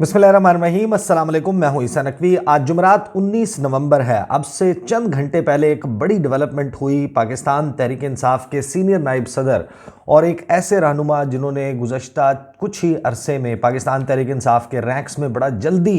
बिस्मिल्लाहिर्रहमानिर्रहीम, अस्सलाम वालेकुम। मैं हूं ईसा नकवी। आज जुमरात 19 नवंबर है। अब से चंद घंटे पहले एक बड़ी डेवलपमेंट हुई। पाकिस्तान तहरीक इंसाफ के सीनियर नायब सदर और एक ऐसे रहनुमा जिन्होंने गुज़श्ता कुछ ही अरसे में पाकिस्तान तहरीक इंसाफ के रैंक्स में बड़ा जल्दी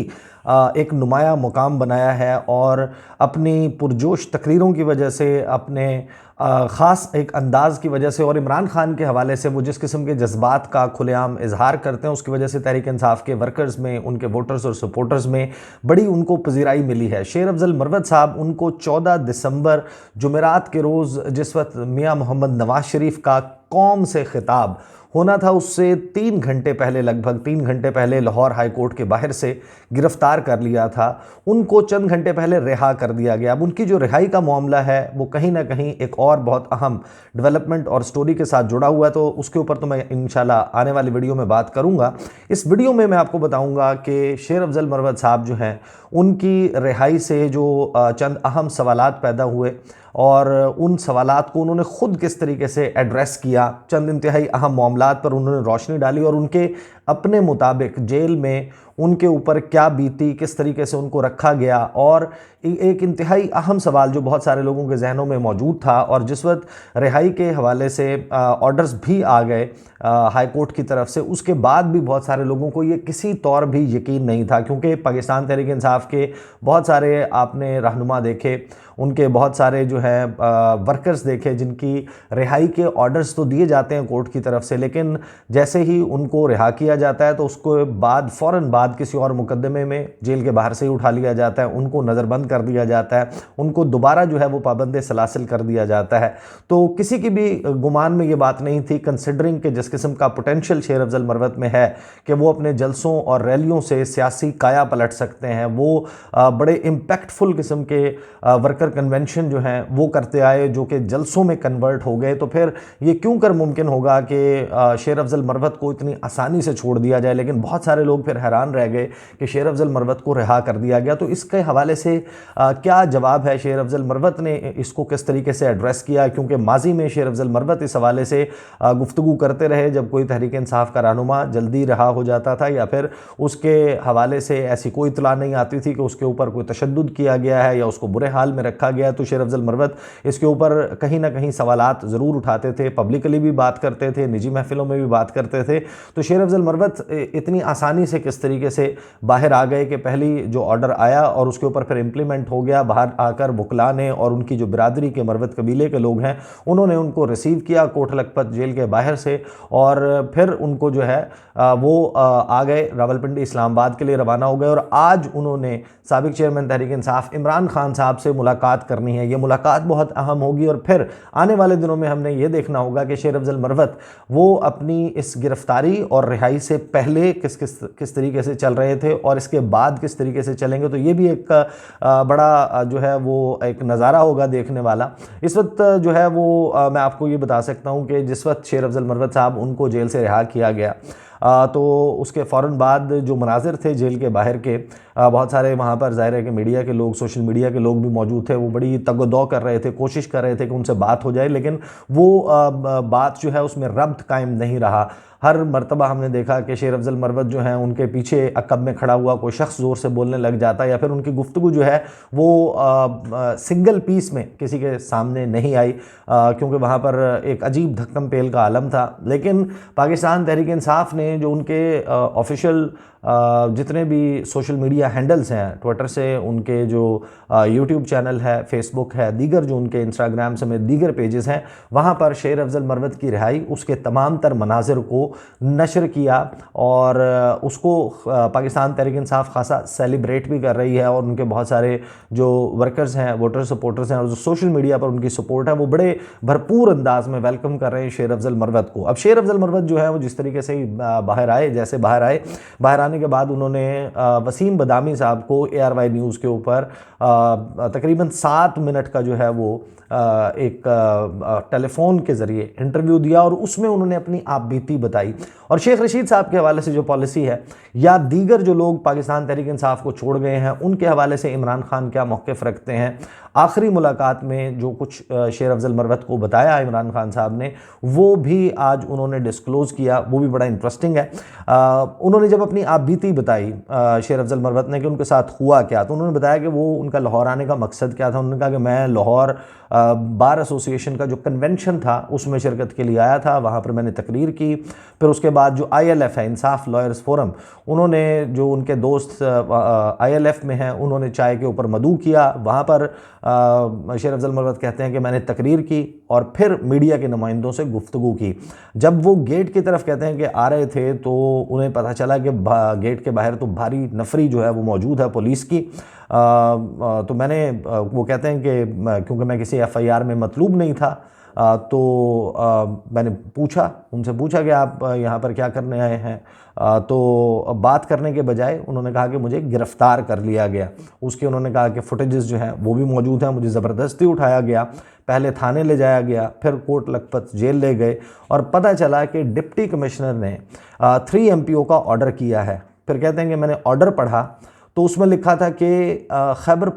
एक नुमाया मुकाम बनाया है और अपनी पुरजोश तकरीरों की वजह से, अपने ख़ास एक अंदाज़ की वजह से और इमरान खान के हवाले से वो जिस किस्म के जज्बात का खुलेआम इजहार करते हैं, उसकी वजह से तहरीक इंसाफ के वर्कर्स में, उनके वोटर्स और सपोर्टर्स में बड़ी उनको पजीराई मिली है। शेर अफजल मरवत साहब, उनको 14 दिसंबर जुमेरात के रोज़, जिस वक्त मियाँ मोहम्मद नवाज शरीफ का कौम से खिताब होना था, उससे 3 घंटे पहले, लगभग 3 घंटे पहले लाहौर हाई कोर्ट के बाहर से गिरफ्तार कर लिया था। उनको चंद घंटे पहले रिहा कर दिया गया। अब उनकी जो रिहाई का मामला है वो कहीं ना कहीं एक और बहुत अहम डेवलपमेंट और स्टोरी के साथ जुड़ा हुआ है, तो उसके ऊपर तो मैं इंशाल्लाह आने वाली वीडियो में बात करूंगा। इस वीडियो में मैं आपको बताऊंगा कि शेर अफजल मरवत साहब जो हैं, उनकी रिहाई से जो चंद अहम सवालात पैदा हुए और उन सवालात को उन्होंने ख़ुद किस तरीके से एड्रेस किया, चंद इंतहाई अहम मामलात पर उन्होंने रोशनी डाली और उनके अपने मुताबिक जेल में उनके ऊपर क्या बीती, किस तरीके से उनको रखा गया। और एक इंतहाई अहम सवाल जो बहुत सारे लोगों के जहनों में मौजूद था और जिस वक्त रिहाई के हवाले से ऑर्डर्स भी आ गए हाई कोर्ट की तरफ से, उसके बाद भी बहुत सारे लोगों को ये किसी तौर भी यकीन नहीं था, क्योंकि पाकिस्तान तहरीक इंसाफ के बहुत सारे आपने रहनुमा देखे, उनके बहुत सारे जो है वर्कर्स देखे जिनकी रिहाई के ऑर्डर्स तो दिए जाते हैं कोर्ट की तरफ से, लेकिन जैसे ही उनको रिहा किया जाता है तो उसके बाद फ़ौरन बाद किसी और मुकदमे में जेल के बाहर से ही उठा लिया जाता है, उनको नज़रबंद कर दिया जाता है, उनको दोबारा जो है वो पाबंद सलासिल कर दिया जाता है। तो किसी की भी गुमान में ये बात नहीं थी, कंसिडरिंग कि जिस किस्म का पोटेंशियल शेर अफजल मरवत में है कि वो अपने जलसों और रैलियों से सियासी काया पलट सकते हैं। वो बड़े इम्पैक्टफुल किस्म के वर्कर कन्वेंशन जो हैं वो करते आए, जो कि जलसों में कन्वर्ट हो गए। तो फिर ये क्यों कर मुमकिन होगा कि शेर अफजल मरवत को इतनी आसानी से छोड़ दिया जाए। लेकिन बहुत सारे लोग फिर हैरान रह गए कि शेर अफजल मरवत को रिहा कर दिया गया। तो इसके हवाले से क्या जवाब है, शेर अफजल मरवत ने इसको किस तरीके से एड्रेस किया, क्योंकि माजी में शेर अफजल मरवत इस हवाले से गुफ्तगू करते रहे जब कोई तहरीक इंसाफ का रहनुमा जल्दी रहा हो जाता था या फिर उसके हवाले से ऐसी कोई इतला नहीं आती थी कि उसके ऊपर कोई तशद्दुद किया गया है या उसको बुरे हाल में रखा गया। तो शेर अफजल मरवत इसके ऊपर कहीं ना कहीं सवालात ज़रूर उठाते थे, पब्लिकली भी बात करते थे, निजी महफिलों में भी बात करते थे। तो शेर अफजल मरवत इतनी आसानी से किस तरीके से बाहर आ गए कि पहली जो ऑर्डर आया और उसके ऊपर फिर इम्प्लीमेंट हो गया, बाहर आकर वकला ने और उनकी जो बिरादरी के मरवत कबीले के लोग हैं उन्होंने उनको रिसीव किया कोट लखपत जेल के बाहर से और फिर उनको जो है वो आ गए रावलपिंडी इस्लामाबाद के लिए रवाना हो गए। और आज उन्होंने साबिक चेयरमैन तहरीक इंसाफ इमरान खान साहब से मुलाकात करनी है। ये मुलाकात बहुत अहम होगी और फिर आने वाले दिनों में हमने ये देखना होगा कि शेर अफजल मरवत वो अपनी इस गिरफ्तारी और रिहाई से पहले किस तरीके से चल रहे थे और इसके बाद किस तरीके से चलेंगे। तो ये भी एक बड़ा जो है वो एक नज़ारा होगा देखने वाला। इस वक्त जो है वो मैं आपको ये बता सकता हूँ कि जिस वक्त शेर अफजल मरवत साहब उनको जेल से रिहा किया गया तो उसके फ़ौरन बाद जो मनाजिर थे जेल के बाहर के, बहुत सारे वहाँ पर ज़ाहिर है कि मीडिया के लोग, सोशल मीडिया के लोग भी मौजूद थे। वो बड़ी तगदो कर रहे थे, कोशिश कर रहे थे कि उनसे बात हो जाए, लेकिन वो बात जो है उसमें रब्त कायम नहीं रहा। हर मरतबा हमने देखा कि शेर अफजल मरवत जो हैं उनके पीछे अकब में खड़ा हुआ कोई शख्स ज़ोर से बोलने लग जाता या फिर उनकी गुफ्तगू जो है वो सिंगल पीस में किसी के सामने नहीं आई, क्योंकि वहाँ पर एक अजीब धक्कम पेल का आलम था। लेकिन पाकिस्तान तहरीक इंसाफ ने जो उनके ऑफिशियल जितने भी सोशल मीडिया हैंडल्स हैं, ट्विटर से उनके जो यूट्यूब चैनल है, फेसबुक है, दीगर जो उनके इंस्टाग्राम समेत दीगर पेजेस हैं, वहाँ पर शेर अफजल मरवत की रिहाई, उसके तमाम तर मनाजिर को नशर किया और उसको पाकिस्तान तहरीक इंसाफ खासा सेलिब्रेट भी कर रही है। और उनके बहुत सारे जो वर्कर्स हैं, वोटर सपोर्टर्स हैं और जो सोशल मीडिया पर उनकी सपोर्ट है, वो बड़े भरपूर अंदाज में वेलकम कर रहे हैं शेर अफजल मरवत को। अब शेर अफजल मरवत जो है वो जिस तरीके से बाहर आए, जैसे बाहर आए, बाहर आने के बाद उन्होंने वसीम बदामी साहब को ARY न्यूज़ के ऊपर तकरीबन 7 मिनट का जो है वो एक टेलीफोन के ज़रिए इंटरव्यू दिया और उसमें उन्होंने अपनी आपबीती बताई। और शेख रशीद साहब के हवाले से जो पॉलिसी है या दीगर जो लोग पाकिस्तान तहरीक इंसाफ को छोड़ गए हैं उनके हवाले से इमरान खान क्या मौक़िफ़ रखते हैं, आखिरी मुलाकात में जो कुछ शेर अफजल मरवत को बताया इमरान खान साहब ने, वो भी आज उन्होंने डिस्क्लोज़ किया, वो भी बड़ा इंटरेस्टिंग है। उन्होंने जब अपनी आप बीती बताई शेर अफजल मरवत ने कि उनके साथ हुआ क्या, तो उन्होंने बताया कि वो उनका लाहौर आने का मकसद क्या था। उन्होंने कहा कि मैं लाहौर बार एसोसिएशन का जो कन्वेंशन था उसमें शिरकत के लिए आया था, वहाँ पर मैंने तकरीर की। फिर उसके बाद जो ILF है, इंसाफ लॉयर्स फोरम, उन्होंने जो उनके दोस्त ILF में हैं उन्होंने चाय के ऊपर मदू किया। वहाँ पर शेर अफजल मरवत कहते हैं कि मैंने तकरीर की और फिर मीडिया के नुमाइंदों से गुफ्तगू की। जब वो गेट की तरफ कहते हैं कि आ रहे थे तो उन्हें पता चला कि गेट के बाहर तो भारी नफरी जो है वो मौजूद है पुलिस की। तो मैंने वो कहते हैं कि क्योंकि मैं किसी FIR में मतलूब नहीं था, तो मैंने उनसे पूछा कि आप यहाँ पर क्या करने आए हैं। तो बात करने के बजाय उन्होंने कहा कि मुझे गिरफ़्तार कर लिया गया। उसके उन्होंने कहा कि फुटेजेस जो हैं वो भी मौजूद हैं, मुझे ज़बरदस्ती उठाया गया, पहले थाने ले जाया गया, फिर कोट लखपत जेल ले गए और पता चला कि डिप्टी कमिश्नर ने 3 MPO का ऑर्डर किया है। फिर कहते हैं कि मैंने ऑर्डर पढ़ा तो उसमें लिखा था कि खैबर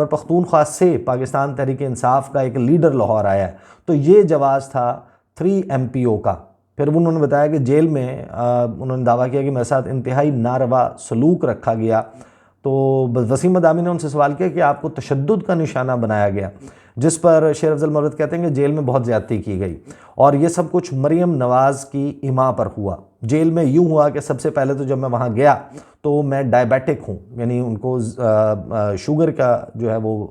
पख्तूनख्वा से पाकिस्तान तहरीक इंसाफ का एक लीडर लाहौर आया है। तो ये जवाज़ था 3 MPO का। फिर उन्होंने बताया कि जेल में उन्होंने दावा किया कि मेरे साथ इंतहाई नारवा सलूक रखा गया। तो वसीम मदामी ने उनसे सवाल किया कि आपको तशद्दुद का निशाना बनाया गया, जिस पर शेर अफजल मरवत कहते हैं कि जेल में बहुत ज़्यादती की गई और ये सब कुछ मरियम नवाज़ की इमा पर हुआ। जेल में यूँ हुआ कि सबसे पहले तो जब मैं वहाँ गया तो मैं डायबिटिक हूँ, यानी उनको शुगर का जो है वो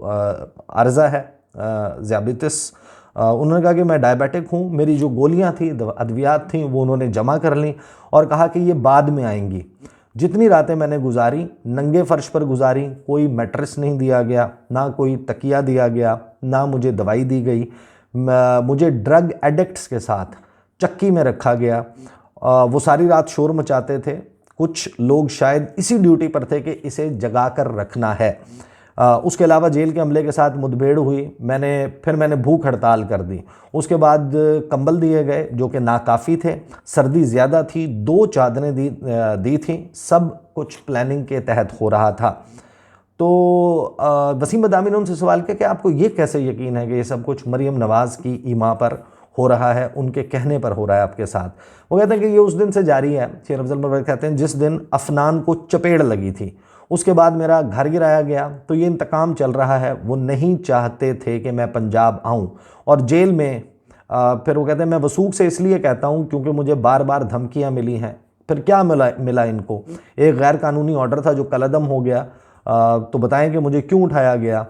अर्ज़ा है, ज़ियाबितिस। उन्होंने कहा कि मैं डायबिटिक हूँ, मेरी जो गोलियाँ थी, अद्वियात थी, वो उन्होंने जमा कर ली और कहा कि ये बाद में आएंगी। जितनी रातें मैंने गुजारी नंगे फर्श पर गुजारी, कोई मैट्रेस नहीं दिया गया, ना कोई तकिया दिया गया, ना मुझे दवाई दी गई। मुझे ड्रग एडिक्ट्स के साथ चक्की में रखा गया। वो सारी रात शोर मचाते थे। कुछ लोग शायद इसी ड्यूटी पर थे कि इसे जगा कर रखना है। उसके अलावा जेल के अमले के साथ मुठभेड़ हुई। मैंने भूख हड़ताल कर दी। उसके बाद कंबल दिए गए जो कि नाकाफ़ी थे, सर्दी ज़्यादा थी, 2 चादरें दी थी। सब कुछ प्लानिंग के तहत हो रहा था। तो वसीम बदामी ने उनसे सवाल किया कि आपको ये कैसे यकीन है कि ये सब कुछ मरियम नवाज़ की ईमा पर हो रहा है, उनके कहने पर हो रहा है आपके साथ। वो कहते हैं कि ये उस दिन से जारी है। शेर अफजल मरवत कहते हैं जिस दिन अफनान को चपेड़ लगी थी, उसके बाद मेरा घर गिराया गया, तो ये इंतकाम चल रहा है। वो नहीं चाहते थे कि मैं पंजाब आऊँ और जेल में फिर वो कहते हैं मैं वसूख से इसलिए कहता हूँ क्योंकि मुझे बार बार धमकियाँ मिली हैं। फिर क्या मिला इनको? एक गैर कानूनी ऑर्डर था जो कलअदम हो गया। तो बताएं कि मुझे क्यों उठाया गया।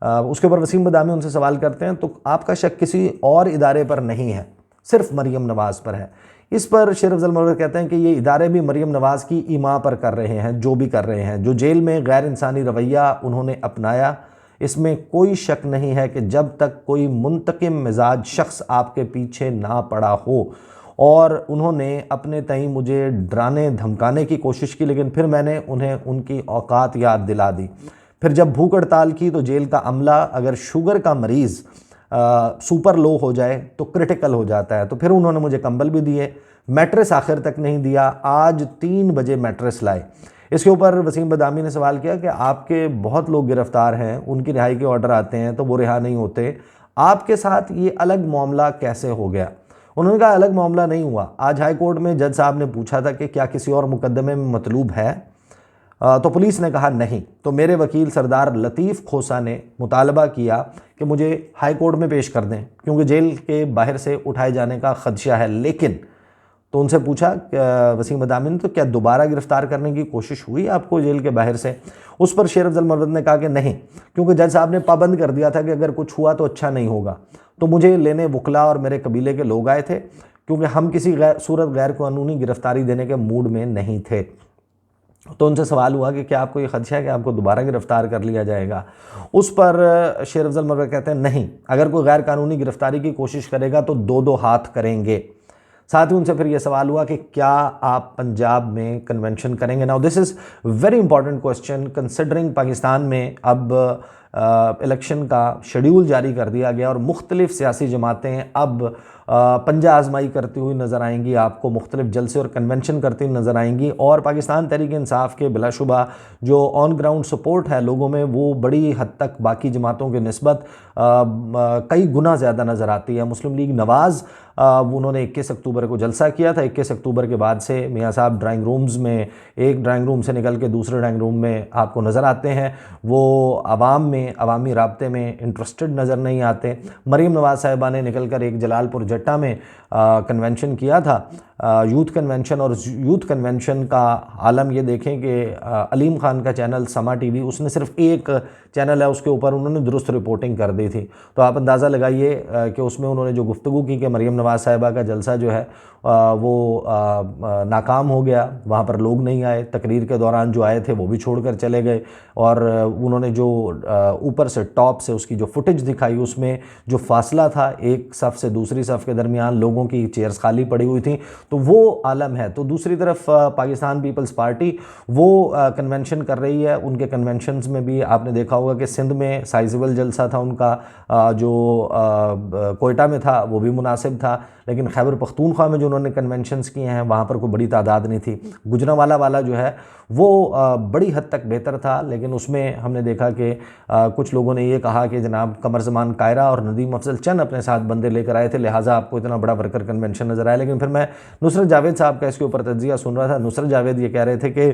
उसके ऊपर वसीम बदामी उनसे सवाल करते हैं तो आपका शक किसी और इदारे पर नहीं है, सिर्फ मरियम नवाज़ पर है। इस पर शेर अफजल मरवत कहते हैं कि ये इदारे भी मरियम नवाज़ की ईमा पर कर रहे हैं जो भी कर रहे हैं। जो जेल में गैर इंसानी रवैया उन्होंने अपनाया, इसमें कोई शक नहीं है कि जब तक कोई मुंतकिम मिजाज शख्स आपके पीछे ना पड़ा हो। और उन्होंने अपने तई मुझे डराने धमकाने की कोशिश की, लेकिन फिर मैंने उन्हें उनकी औकात याद दिला दी। फिर जब भूख हड़ताल की तो जेल का अमला अगर शुगर का मरीज़ सुपर लो हो जाए तो क्रिटिकल हो जाता है। तो फिर उन्होंने मुझे कंबल भी दिए, मैट्रेस आखिर तक नहीं दिया। आज 3 बजे मैट्रेस लाए। इसके ऊपर वसीम बदामी ने सवाल किया कि आपके बहुत लोग गिरफ्तार हैं, उनकी रिहाई के ऑर्डर आते हैं तो वो रिहा नहीं होते, आपके साथ ये अलग मामला कैसे हो गया? उन्होंने कहा अलग मामला नहीं हुआ। आज हाई कोर्ट में जज साहब ने पूछा था कि क्या किसी और मुकदमे में मतलूब है, तो पुलिस ने कहा नहीं। तो मेरे वकील सरदार लतीफ़ खोसा ने मुतालबा किया कि मुझे हाई कोर्ट में पेश कर दें क्योंकि जेल के बाहर से उठाए जाने का खदशा है। लेकिन तो उनसे पूछा वसीम बदामी ने तो क्या दोबारा गिरफ्तार करने की कोशिश हुई आपको जेल के बाहर से? उस पर शेर अफजल मरवत ने कहा कि नहीं, क्योंकि जज साहब ने पाबंद कर दिया था कि अगर कुछ हुआ तो अच्छा नहीं होगा। तो मुझे लेने वकला और मेरे कबीले के लोग आए थे क्योंकि हम किसी सूरत गैर कानूनी गिरफ्तारी देने के मूड में नहीं थे। तो उनसे सवाल हुआ कि क्या आपको ये खदशा है कि आपको दोबारा गिरफ्तार कर लिया जाएगा? उस पर शेर अफजल मरवत कहते हैं नहीं, अगर कोई गैर कानूनी गिरफ्तारी की कोशिश करेगा तो 2-2 हाथ करेंगे। साथ ही उनसे फिर यह सवाल हुआ कि क्या आप पंजाब में कन्वेंशन करेंगे? Now this is very important question considering Pakistan में अब इलेक्शन का शेड्यूल जारी कर दिया गया और मुख्तलिफ सियासी जमातें अब पंजा आजमाई करती हुई नज़र आएंगी, आपको मुख्तलिफ जलसे और कन्वेंशन करती हुई नज़र आएंगी। और पाकिस्तान तहरीक इंसाफ के बिलाशुबा जो ऑन ग्राउंड सपोर्ट है लोगों में, वो बड़ी हद तक बाकी जमातों के निस्बत कई गुना ज़्यादा नज़र आती है। मुस्लिम लीग नवाज़ उन्होंने 21 अक्टूबर को जलसा किया था। 21 अक्टूबर के बाद से मियाँ साहब ड्राइंग रूम्स में, एक ड्राइंग रूम से निकल के दूसरे ड्राइंग रूम में आपको नज़र आते हैं। वो आवाम में, अवामी राब्ते में इंटरेस्टेड नज़र नहीं आते। मरीम नवाज़ साहिबा ने निकल कर एक जलालपुर जट्टा में कन्वेंशन किया था, यूथ कन्वेंशन, और यूथ कन्वेंशन का आलम ये देखें कि अलीम खान का चैनल समा टीवी, उसने सिर्फ एक चैनल है उसके ऊपर उन्होंने दुरुस्त रिपोर्टिंग कर दी थी। तो आप अंदाज़ा लगाइए कि उसमें उन्होंने जो गुफ्तगू की कि मरीम नवाज़ साहिबा का जलसा जो है वो नाकाम हो गया, वहाँ पर लोग नहीं आए, तकरीर के दौरान जो आए थे वो भी छोड़ कर चले गए। और उन्होंने जो ऊपर से टॉप से उसकी जो फुटेज दिखाई, उसमें जो फासला था एक सफ़ से दूसरी सफ़ के दरमियान, लोगों की चेयर्स खाली पड़ी हुई थी, तो वो आलम है। तो दूसरी तरफ पाकिस्तान पीपल्स पार्टी वो कन्वेंशन कर रही है। उनके कन्वेंशंस में भी आपने देखा होगा कि सिंध में साइजेबल जलसा था उनका, जो कोयटा में था वो भी मुनासिब था, लेकिन खैबर पख्तूनख्वा में जो उन्होंने कन्वेंशंस किए हैं वहाँ पर कोई बड़ी तादाद नहीं थी। गुजरांवाला वाला जो है वो बड़ी हद तक बेहतर था, लेकिन उसमें हमने देखा कि कुछ लोगों ने ये कहा कि जनाब कमर ज़मान कायरा और नदीम अफजल चंद अपने साथ बंदे लेकर आए थे, लिहाजा आपको इतना बड़ा वर्कर कन्वेंशन नज़र आया। लेकिन फिर मैं नुसरत जावेद साहब का इसके ऊपर तज्जिया सुन रहा था। नुसरत जावेद ये कह रहे थे कि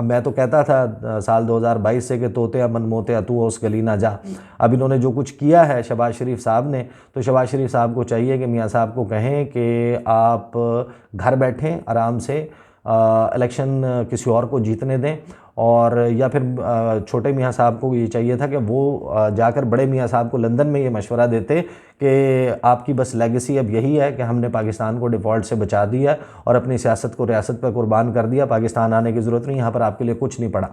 मैं तो कहता था साल 2022 से कि तोते अमन मोते अतू उस गली ना जा। अब इन्होंने जो कुछ किया है शहबाज शरीफ साहब ने, तो शहबाज शरीफ साहब को चाहिए कि मियाँ साहब को कहें कि आप घर बैठें आराम से, इलेक्शन किसी और को जीतने दें। और या फिर छोटे मियाँ साहब को ये चाहिए था कि वो जाकर बड़े मियाँ साहब को लंदन में ये मशवरा देते कि आपकी बस लेगेसी अब यही है कि हमने पाकिस्तान को डिफ़ॉल्ट से बचा दिया और अपनी सियासत को रियासत पर कुर्बान कर दिया, पाकिस्तान आने की ज़रूरत नहीं, यहाँ पर आपके लिए कुछ नहीं पड़ा।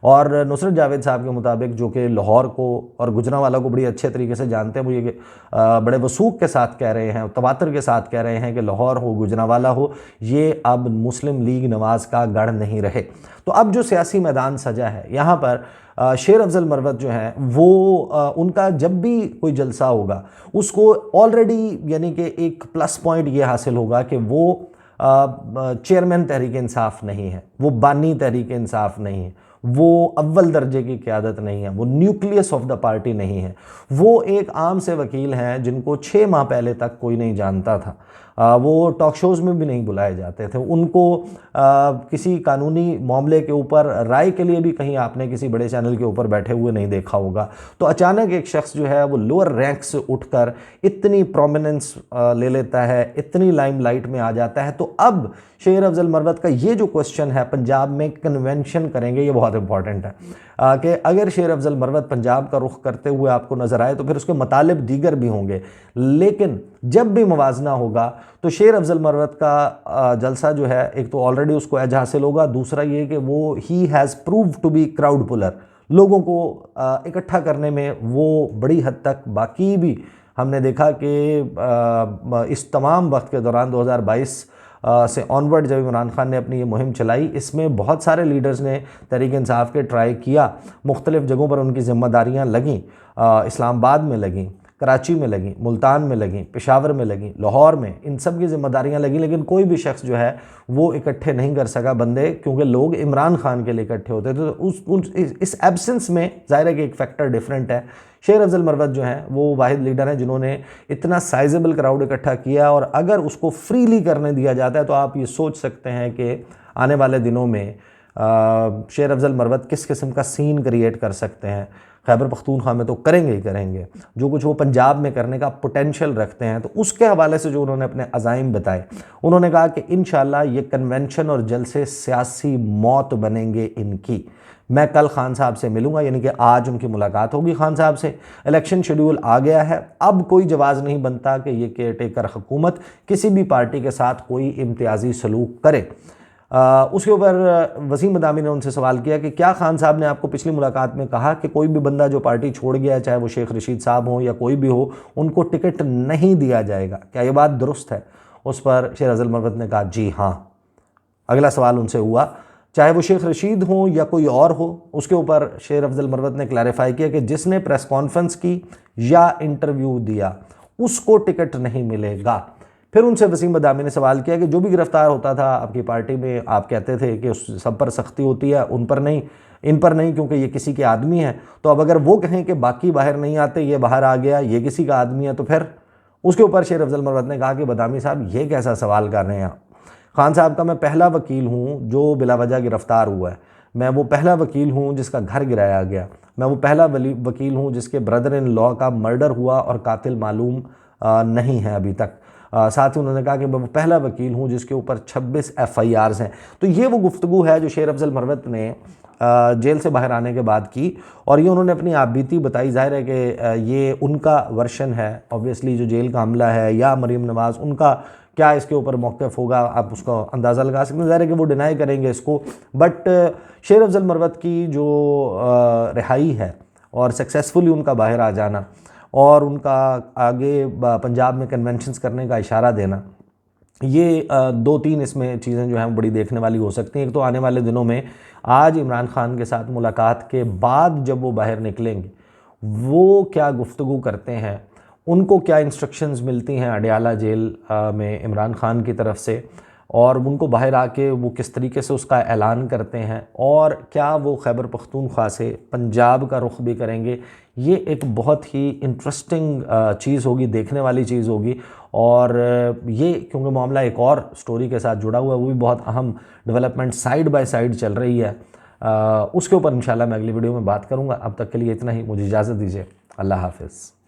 और नुसरत जावेद साहब के मुताबिक, जो कि लाहौर को और गुजरांवाला को बड़ी अच्छे तरीके से जानते हैं, वो ये बड़े वसूख के साथ कह रहे हैं, तवातर के साथ कह रहे हैं कि लाहौर हो, गुजरांवाला हो, ये अब मुस्लिम लीग नवाज़ का गढ़ नहीं रहे। तो अब जो सियासी मैदान सजा है यहाँ पर, शेर अफजल मरवत जो हैं वो उनका जब भी कोई जलसा होगा उसको ऑलरेडी यानी कि एक प्लस पॉइंट ये हासिल होगा कि वो चेयरमैन तहरीक इंसाफ नहीं है, वो बानी तहरीक इंसाफ नहीं है, वो अव्वल दर्जे की क़यादत नहीं है, वो न्यूक्लियस ऑफ द पार्टी नहीं है, वो एक आम से वकील हैं जिनको 6 माह पहले तक कोई नहीं जानता था, वो टॉक शोज़ में भी नहीं बुलाए जाते थे, उनको किसी कानूनी मामले के ऊपर राय के लिए भी कहीं आपने किसी बड़े चैनल के ऊपर बैठे हुए नहीं देखा होगा। तो अचानक एक शख्स जो है वो लोअर रैंक से उठकर इतनी प्रोमिनेंस ले लेता है, इतनी लाइमलाइट में आ जाता है। तो अब शेर अफजल मरवत का ये जो क्वेश्चन है, पंजाब में कन्वेंशन करेंगे, ये बहुत इंपॉर्टेंट है कि अगर शेर अफजल मरवत पंजाब का रुख करते हुए आपको नज़र आए तो फिर उसके मुतालिब दीगर भी होंगे, लेकिन जब भी मुवाजना होगा तो शेर अफजल मरवत का जलसा जो है, एक तो ऑलरेडी उसको एज हासिल होगा, दूसरा ये कि वो he has prove to be crowd puller, लोगों को इकट्ठा करने में वो बड़ी हद तक, बाकी भी हमने देखा कि इस तमाम वक्त के दौरान 2022 से ऑनवर्ड जब इमरान खान ने अपनी ये मुहिम चलाई, इसमें बहुत सारे लीडर्स ने तहरीक इंसाफ के ट्राई किया, मुख्तलिफ़ जगहों पर उनकी ज़िम्मेदारियाँ लगीं, इस्लामाबाद में लगीं, कराची में लगी, मुल्तान में लगी, पेशावर में लगी, लाहौर में, इन सब की जिम्मेदारियाँ लगी, लेकिन कोई भी शख्स जो है वो इकट्ठे नहीं कर सका बंदे, क्योंकि लोग इमरान खान के लिए इकट्ठे होते थे। तो इस एब्सेंस में ज़ाहिर है कि एक फैक्टर डिफरेंट है। शेर अफजल मरवत जो हैं वो वाहिद लीडर हैं जिन्होंने इतना साइजेबल क्राउड इकट्ठा किया, और अगर उसको फ्रीली करने दिया जाता है तो आप ये सोच सकते हैं कि आने वाले दिनों में शेर अफजल मरवत किस किस्म का सीन क्रिएट कर सकते हैं। खैबर पख्तूनख्वा में तो करेंगे ही करेंगे, जो कुछ वो पंजाब में करने का पोटेंशियल रखते हैं। तो उसके हवाले से जो उन्होंने अपने अज़ाइम बताए, उन्होंने कहा कि इंशाल्लाह ये कन्वेंशन और जलसे सियासी मौत बनेंगे इनकी। मैं कल खान साहब से मिलूंगा, यानी कि आज उनकी मुलाकात होगी खान साहब से। इलेक्शन शेड्यूल आ गया है, अब कोई जवाज़ नहीं बनता कि ये केयर टेकर हुकूमत किसी भी पार्टी के साथ कोई इम्तियाजी सलूक करे। उसके ऊपर वसीम मदामी ने उनसे सवाल किया कि क्या खान साहब ने आपको पिछली मुलाकात में कहा कि कोई भी बंदा जो पार्टी छोड़ गया है, चाहे वो शेख रशीद साहब हो या कोई भी हो, उनको टिकट नहीं दिया जाएगा, क्या ये बात दुरुस्त है? उस पर शेर अफजल मरवत ने कहा जी हाँ। अगला सवाल उनसे हुआ चाहे वो शेख रशीद हो या कोई और हो। उसके ऊपर शेर अफजल मरवत ने क्लैरिफाई किया कि जिसने प्रेस कॉन्फ्रेंस की या इंटरव्यू दिया उसको टिकट नहीं मिलेगा। फिर उनसे वसीम बदामी ने सवाल किया कि जो भी गिरफ्तार होता था आपकी पार्टी में, आप कहते थे कि उस सब पर सख्ती होती है, उन पर नहीं, इन पर नहीं, क्योंकि ये किसी के आदमी है। तो अब अगर वो कहें कि बाकी बाहर नहीं आते, ये बाहर आ गया, ये किसी का आदमी है, तो फिर उसके ऊपर शेर अफजल मरवत ने कहा कि बदामी साहब ये कैसा सवाल कर रहे हैं। खान साहब का मैं पहला वकील हूँ जो बिला वजह गिरफ्तार हुआ है। मैं वो पहला वकील हूँ जिसका घर गिराया गया। मैं वो पहला वकील हूँ जिसके ब्रदर इन लॉ का मर्डर हुआ और कातिल मालूम नहीं है अभी तक। साथ ही उन्होंने कहा कि मैं वो पहला वकील हूँ जिसके ऊपर 26 FIRs हैं। तो ये वो गुफ्तगू है जो शेर अफजल मरवत ने जेल से बाहर आने के बाद की, और ये उन्होंने अपनी आप बीती बताई। ज़ाहिर है कि ये उनका वर्शन है, ऑब्वियसली जो जेल का हमला है या मरीम नवाज़, उनका क्या इसके ऊपर मौक़िफ़ होगा आप उसका अंदाज़ा लगा सकते हैं। ज़ाहिर है कि वो डिनाई करेंगे इसको, बट शेर अफजल मरवत की जो रिहाई है और सक्सेसफुली उनका बाहर आ जाना और उनका आगे पंजाब में कन्वेंशंस करने का इशारा देना, ये 2-3 इसमें चीज़ें जो हैं बड़ी देखने वाली हो सकती हैं। एक तो आने वाले दिनों में आज इमरान खान के साथ मुलाकात के बाद जब वो बाहर निकलेंगे, वो क्या गुफ्तगू करते हैं, उनको क्या इंस्ट्रक्शंस मिलती हैं अडयाला जेल में इमरान खान की तरफ से, और उनको बाहर आके वो किस तरीके से उसका ऐलान करते हैं, और क्या वो खैबर पख्तूनख्वा से पंजाब का रुख भी करेंगे। ये एक बहुत ही इंटरेस्टिंग चीज़ होगी, देखने वाली चीज़ होगी। और ये क्योंकि मामला एक और स्टोरी के साथ जुड़ा हुआ है, वो भी बहुत अहम डेवलपमेंट साइड बाय साइड चल रही है, उसके ऊपर इंशाल्लाह मैं अगली वीडियो में बात करूँगा। अब तक के लिए इतना ही, मुझे इजाज़त दीजिए। अल्लाह हाफ़िज़।